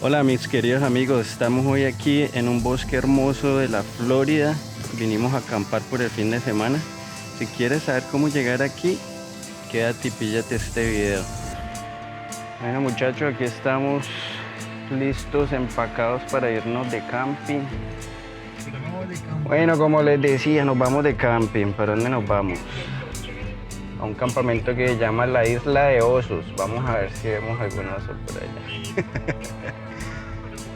Hola mis queridos amigos, estamos hoy aquí en un bosque hermoso de la Florida. Vinimos a acampar por el fin de semana. Si quieres saber cómo llegar aquí, quédate y píllate este video. Bueno muchachos, aquí estamos listos, empacados para irnos de camping. Bueno, como les decía, nos vamos de camping. ¿Para dónde nos vamos? A un campamento que se llama la Isla de Osos. Vamos a ver si vemos algún oso por allá.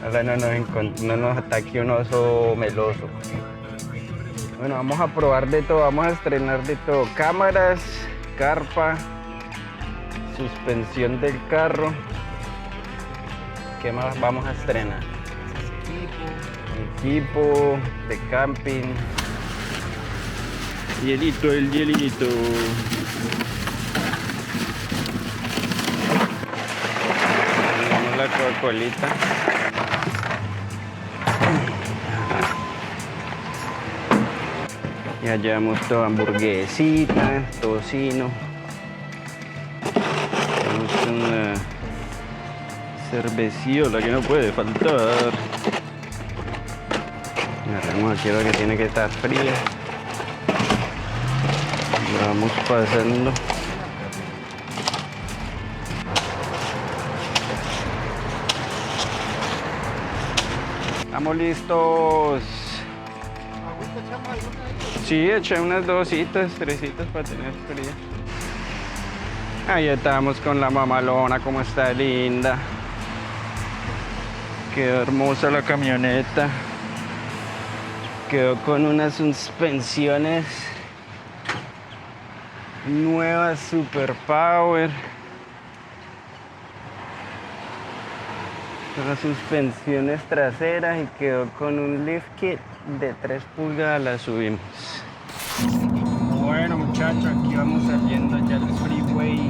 Ahora no nos ataque un oso meloso. Bueno, vamos a probar de todo, vamos a estrenar de todo. Cámaras, carpa, suspensión del carro. ¿Qué más vamos a estrenar? Equipo de camping. Hielito, el hielito. Tenemos la Coca-Colita. Ya llevamos toda hamburguesita, tocino. Tenemos una cerveciola que no puede faltar. Agarramos aquí lo que tiene que estar fría. Vamos pasando. Estamos listos. Sí, eché unas 2citas, 3citas para tener frío. Ahí estamos con la mamalona, como está linda. Quedó hermosa la camioneta. Quedó con unas suspensiones nuevas, Super Power. Las suspensiones traseras y quedó con un lift kit de 3 pulgadas. La subimos. Bueno muchachos, aquí vamos saliendo ya del freeway.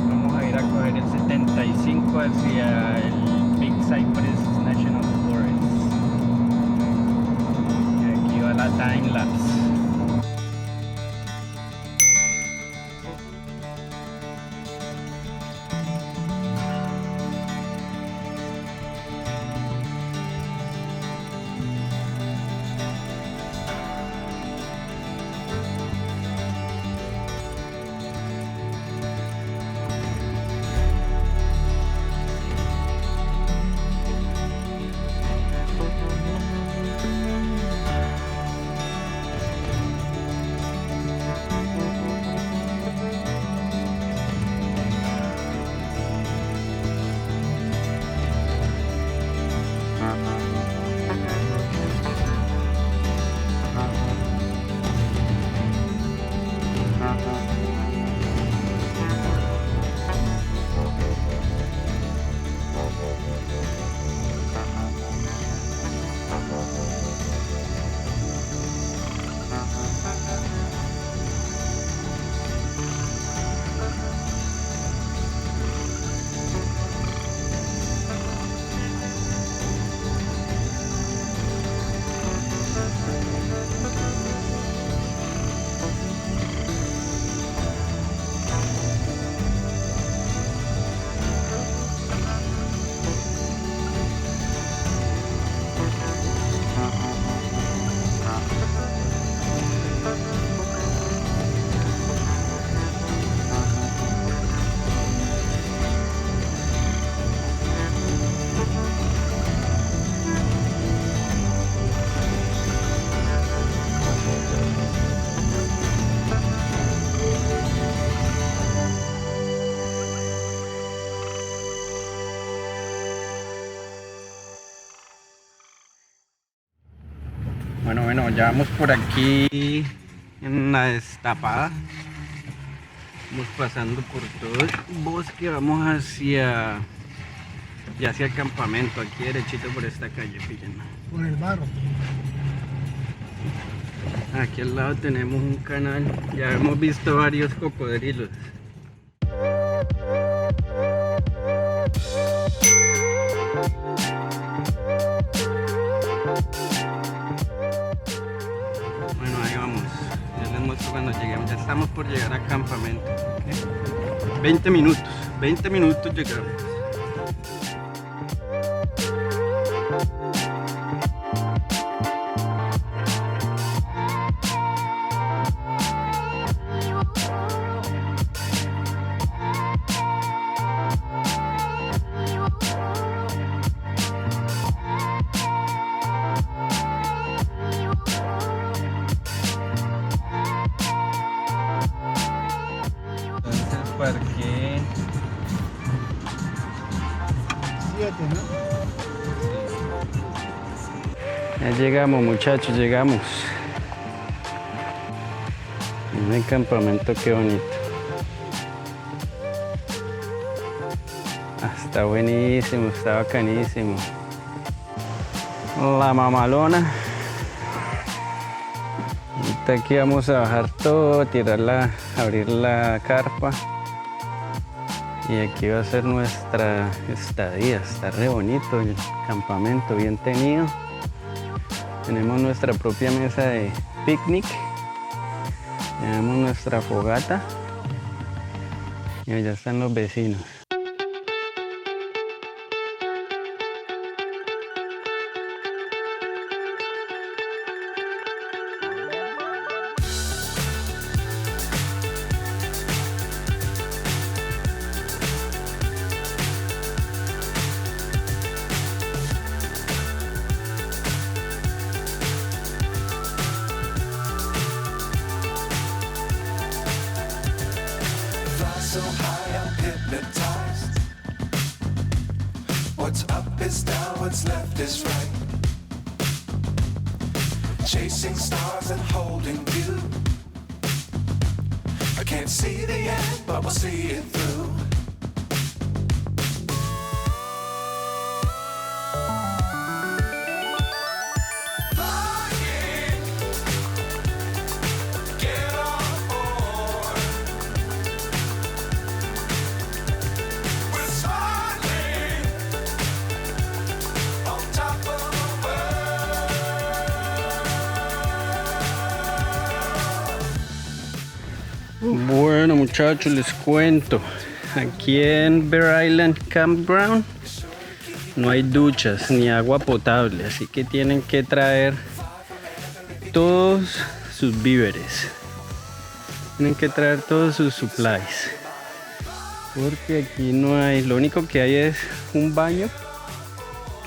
Vamos a ir a coger el 75 hacia el Big Cypress National Forest. Y aquí va la time lapse. Bueno, ya vamos por aquí en la destapada. Vamos pasando por todo el bosque, vamos hacia el campamento, aquí derechito por esta calle, pillen. Por el barro. Aquí al lado tenemos un canal, ya hemos visto varios cocodrilos. Bueno, ahí vamos. Ya les muestro cuando lleguemos. Ya estamos por llegar al campamento. ¿Okay? 20 minutos llegamos. parqué. 7, ¿no? Ya llegamos, muchachos, llegamos. Miren el campamento, qué bonito. Ah, está buenísimo, está bacanísimo. La mamalona. Ahorita aquí vamos a bajar todo, abrir la carpa. Y aquí va a ser nuestra estadía. Está re bonito el campamento, bien tenido. Tenemos nuestra propia mesa de picnic. Tenemos nuestra fogata. Y allá están los vecinos. So high, I'm hypnotized. What's up is down, what's left is right. Chasing stars and holding you. I can't see the end, but we'll see it through. Bueno, muchachos, les cuento. Aquí en Bear Island Campground no hay duchas ni agua potable, así que tienen que traer todos sus víveres. Tienen que traer todos sus supplies. Porque aquí no hay, lo único que hay es un baño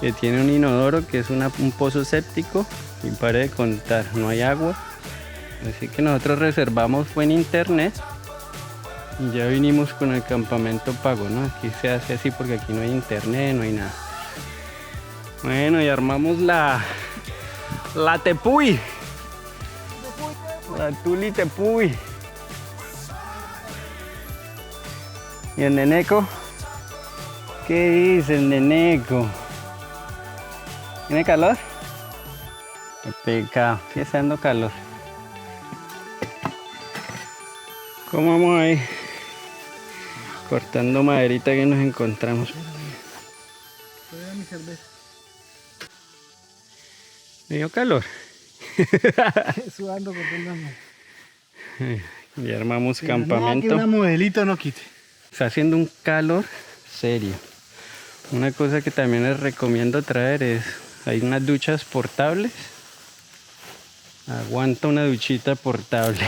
que tiene un inodoro, que es un pozo séptico, y pare de contar, no hay agua. Así que nosotros reservamos fue en internet y ya vinimos con el campamento pago, ¿no? Aquí se hace así porque aquí no hay internet, no hay nada. Bueno, y armamos la tepuy. La tuli tepuy. ¿Y el neneco? ¿Qué dice el neneco? ¿Tiene calor? Qué pecado, sí está dando calor. ¿Cómo vamos ahí? Cortando maderita que nos encontramos. Voy a dar mi cerveza. Me dio calor. Sudando por todas las. Ya armamos Aquí campamento. una modelito no quite. Está haciendo un calor serio. Una cosa que también les recomiendo traer es, hay unas duchas portables. Aguanta una duchita portable.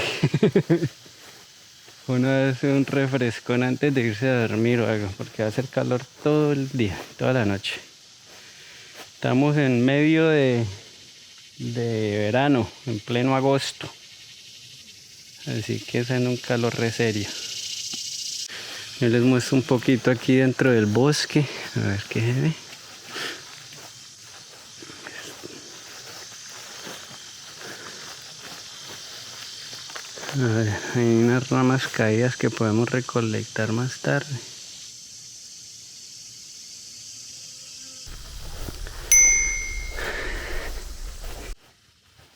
Uno hace un refrescón antes de irse a dormir o algo, porque va a hacer calor todo el día, toda la noche. Estamos en medio de verano, en pleno agosto. Así que es en un calor re serio. Yo les muestro un poquito aquí dentro del bosque, a ver qué se ve. A ver, hay unas ramas caídas que podemos recolectar más tarde.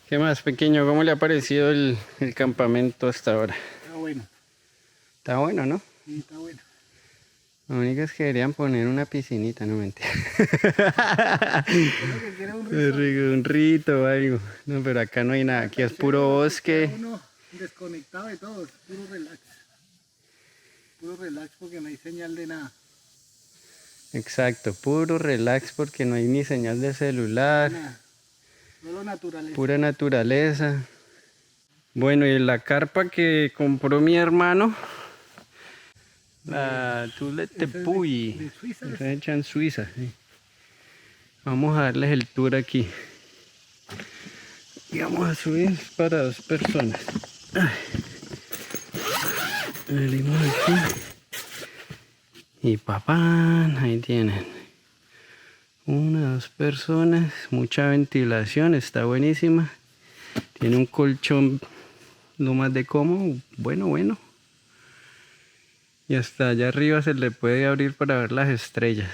¿Qué más, pequeño? ¿Cómo le ha parecido el campamento hasta ahora? Está bueno. Está bueno, ¿no? Sí, está bueno. Lo único es que deberían poner una piscinita, no mentira. Un rito o algo. No, pero acá no hay nada. Aquí es puro bosque. Uno desconectado de todo, es puro relax. Puro relax porque no hay señal de nada. Exacto, puro relax porque no hay ni señal de celular. Nada. Solo naturaleza. Pura naturaleza. Bueno, y la carpa que compró mi hermano, la Tule Tepuy, de Suiza. está hecha en Suiza. Sí. Vamos a darles el tour aquí. Y vamos a subir para 2 personas. Venimos aquí. Y papán, ahí tienen. 1, 2 personas, mucha ventilación, está buenísima. Tiene un colchón lo más de cómodo, bueno. Y hasta allá arriba se le puede abrir para ver las estrellas.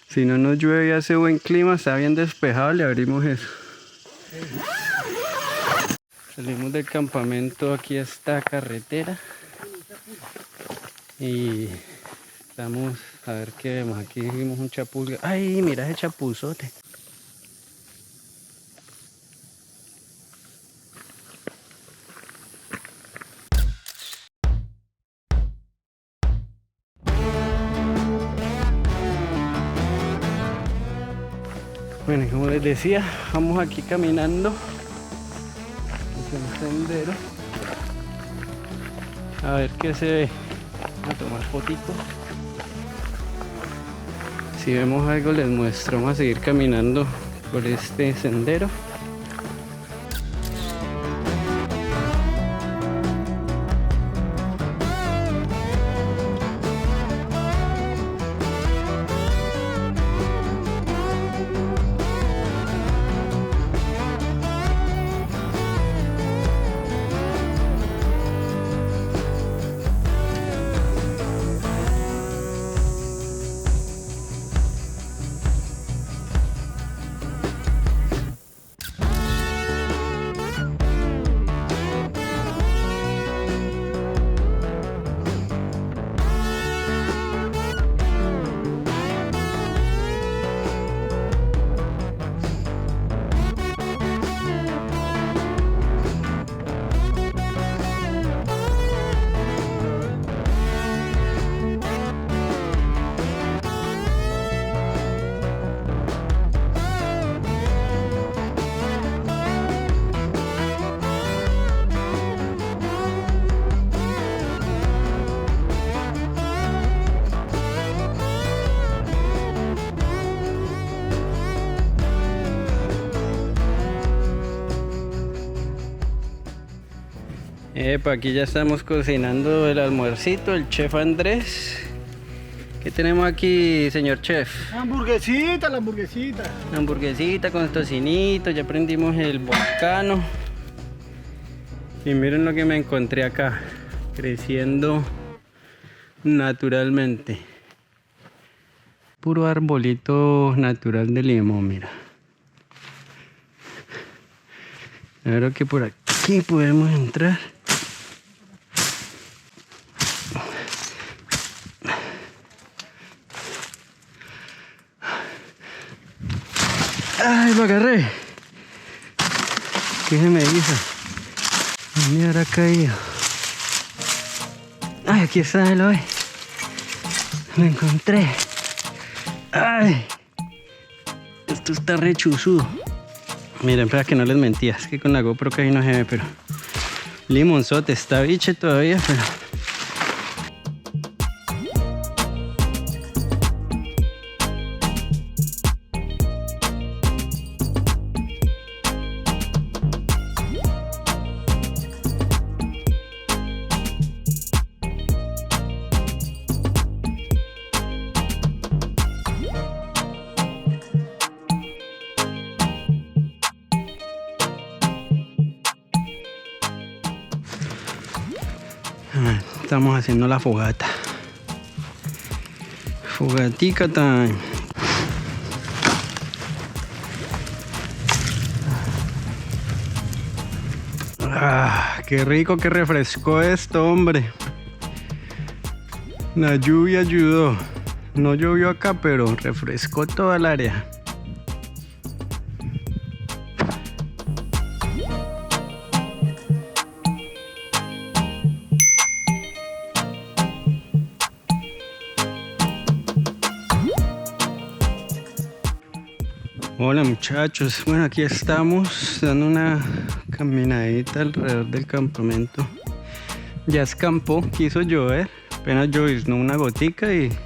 Si no nos llueve y hace buen clima, está bien despejado, le abrimos eso. Salimos del campamento aquí a esta carretera. Y vamos a ver qué vemos. Aquí vimos un chapuz. ¡Ay, mira ese chapuzote! Bueno, y como les decía, vamos aquí caminando hacia un sendero a ver qué se ve. Vamos a tomar fotitos. Si vemos algo les muestro. Vamos a seguir caminando por este sendero. Aquí ya estamos cocinando el almuercito, el chef Andrés. ¿Qué tenemos aquí, señor chef? La hamburguesita. Una hamburguesita con tocinito, ya prendimos el volcano. Y miren lo que me encontré acá, creciendo naturalmente. Puro arbolito natural de limón, mira. Ahora que por aquí podemos entrar. ¡Ay, lo agarré! ¿Qué se me hizo? Me habrá caído. ¡Ay, aquí está el hoy! Lo encontré. ¡Ay! Esto está re chuzudo. Miren, para que no les mentía, es que con la GoPro casi no se ve, pero... limonzote, está biche todavía, pero... Estamos haciendo la fogata. Fogatica time. Ah, qué rico que refrescó esto, hombre. La lluvia ayudó. No llovió acá, pero refrescó toda el área. Hola muchachos, bueno, aquí estamos dando una caminadita alrededor del campamento. Ya escampó, quiso llover, apenas lloviznó una gotica y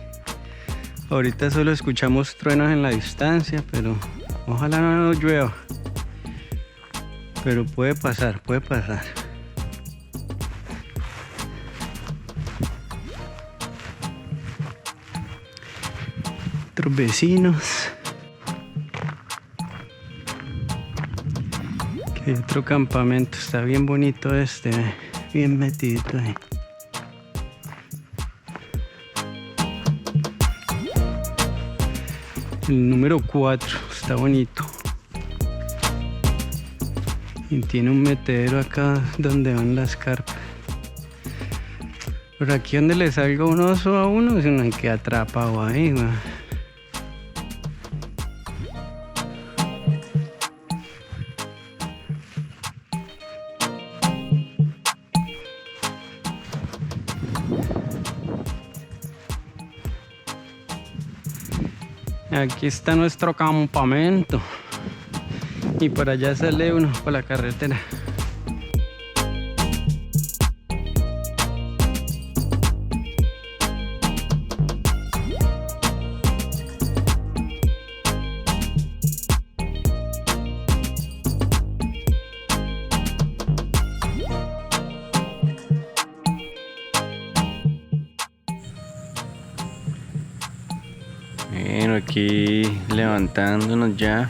ahorita solo escuchamos truenos en la distancia, pero ojalá no nos llueva. Pero puede pasar, puede pasar. Otros vecinos. Aquí hay otro campamento, está bien bonito este, bien metidito ahí. El número 4 está bonito. Y tiene un metedero acá donde van las carpas. Por aquí donde le salga un oso a uno, se uno queda atrapado ahí, güey. Aquí está nuestro campamento. Y por allá sale uno por la carretera. Bueno, aquí levantándonos ya.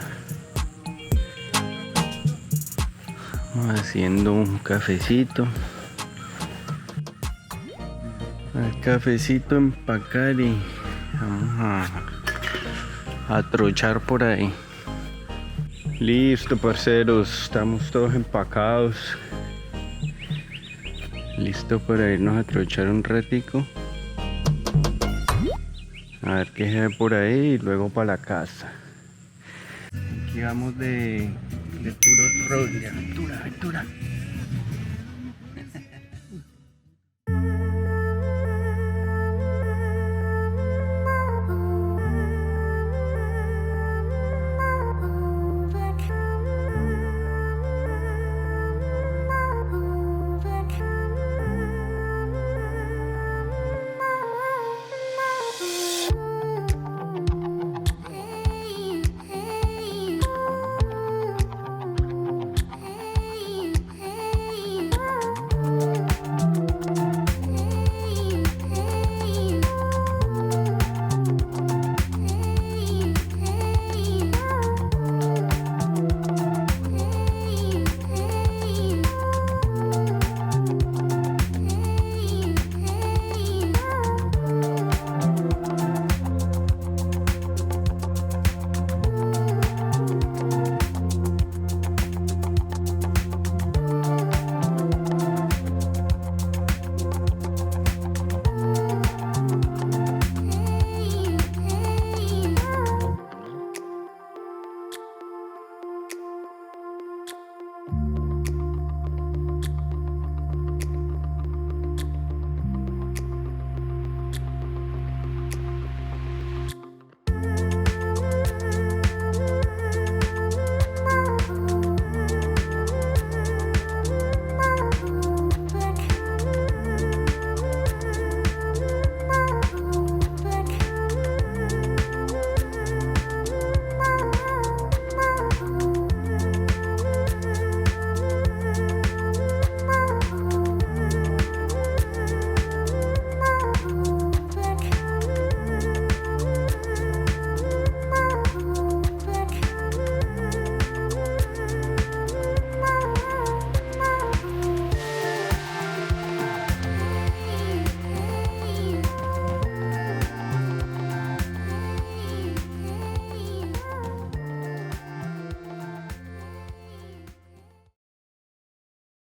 Vamos haciendo un cafecito. El cafecito empacar y vamos a trochar por ahí. Listo, parceros, estamos todos empacados. Listo para irnos a trochar un ratico. A ver qué se ve por ahí y luego para la casa. Aquí vamos de puro road de aventura.